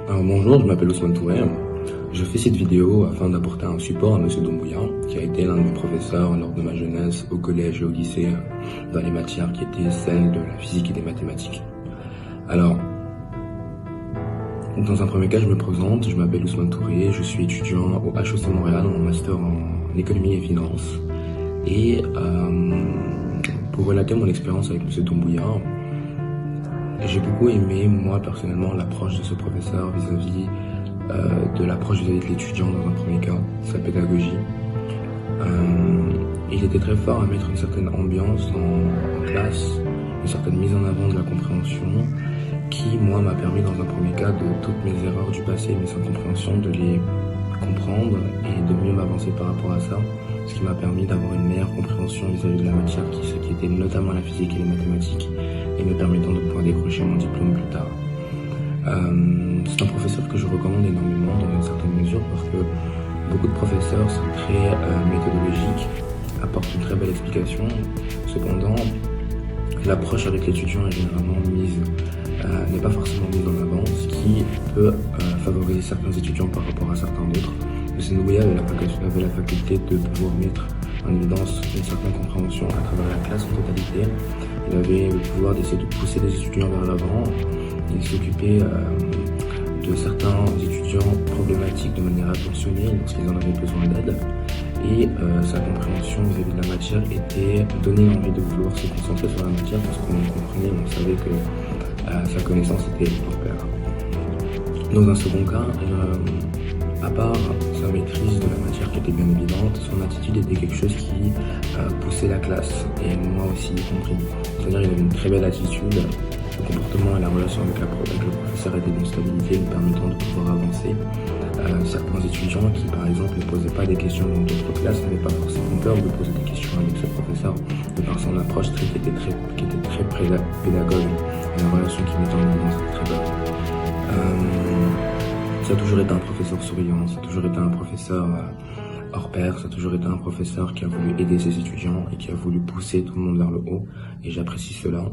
Bonjour, je m'appelle Ousmane Touré. Je fais cette vidéo afin d'apporter un support à Monsieur Doumbouya, qui a été l'un de mes professeurs lors de ma jeunesse au collège et au lycée dans les matières qui étaient celles de la physique et des mathématiques. Alors, dans un premier cas, je me présente, je m'appelle Ousmane Touré, je suis étudiant au HEC Montréal en master en économie et finance. Et pour relater mon expérience avec Monsieur Doumbouya, j'ai beaucoup aimé, moi personnellement, l'approche de ce professeur vis-à-vis de l'approche vis-à-vis de l'étudiant dans un premier cas, sa pédagogie. Il était très fort à mettre une certaine ambiance en classe, une certaine mise en avant de la compréhension, qui, moi, m'a permis dans un premier cas de toutes mes erreurs du passé, mes incompréhensions, de les comprendre et de mieux m'avancer par rapport à ça, ce qui m'a permis d'avoir une meilleure compréhension vis-à-vis de la matière qui était notamment la physique et les mathématiques, et me permettant de pouvoir décrocher mon diplôme plus tard. C'est un professeur que je recommande énormément dans une certaine mesure parce que beaucoup de professeurs sont très méthodologiques, apportent une très belle explication. Cependant, l'approche avec l'étudiant est généralement n'est pas forcément mise en avant, ce qui peut favoriser certains étudiants par rapport à certains d'autres. M. Doumbouya avait la faculté de pouvoir mettre en évidence une certaine compréhension à travers la classe en totalité. Il avait le pouvoir d'essayer de pousser les étudiants vers l'avant. Il s'occupait de certains étudiants problématiques de manière attentionnée lorsqu'ils en avaient besoin d'aide. Et sa compréhension vis-à-vis de la matière était donner envie de vouloir se concentrer sur la matière parce qu'on comprenait, on savait que sa connaissance était hors pair. Dans un second cas, à part sa maîtrise de la matière qui était bien évidente, son attitude était quelque chose qui poussait la classe, et moi aussi y compris. C'est-à-dire qu'il avait une très belle attitude, le comportement et la relation avec le professeur était d'une stabilité lui permettant de pouvoir avancer. Certains étudiants qui, par exemple, ne posaient pas des questions dans d'autres classes n'avaient pas forcément peur de poser des questions avec ce professeur, de par son approche qui était très pédagogue, et la relation qu'il mettait en évidence était très bonne. Ça a toujours été un professeur souriant, ça a toujours été un professeur hors pair, ça a toujours été un professeur qui a voulu aider ses étudiants et qui a voulu pousser tout le monde vers le haut, et j'apprécie cela.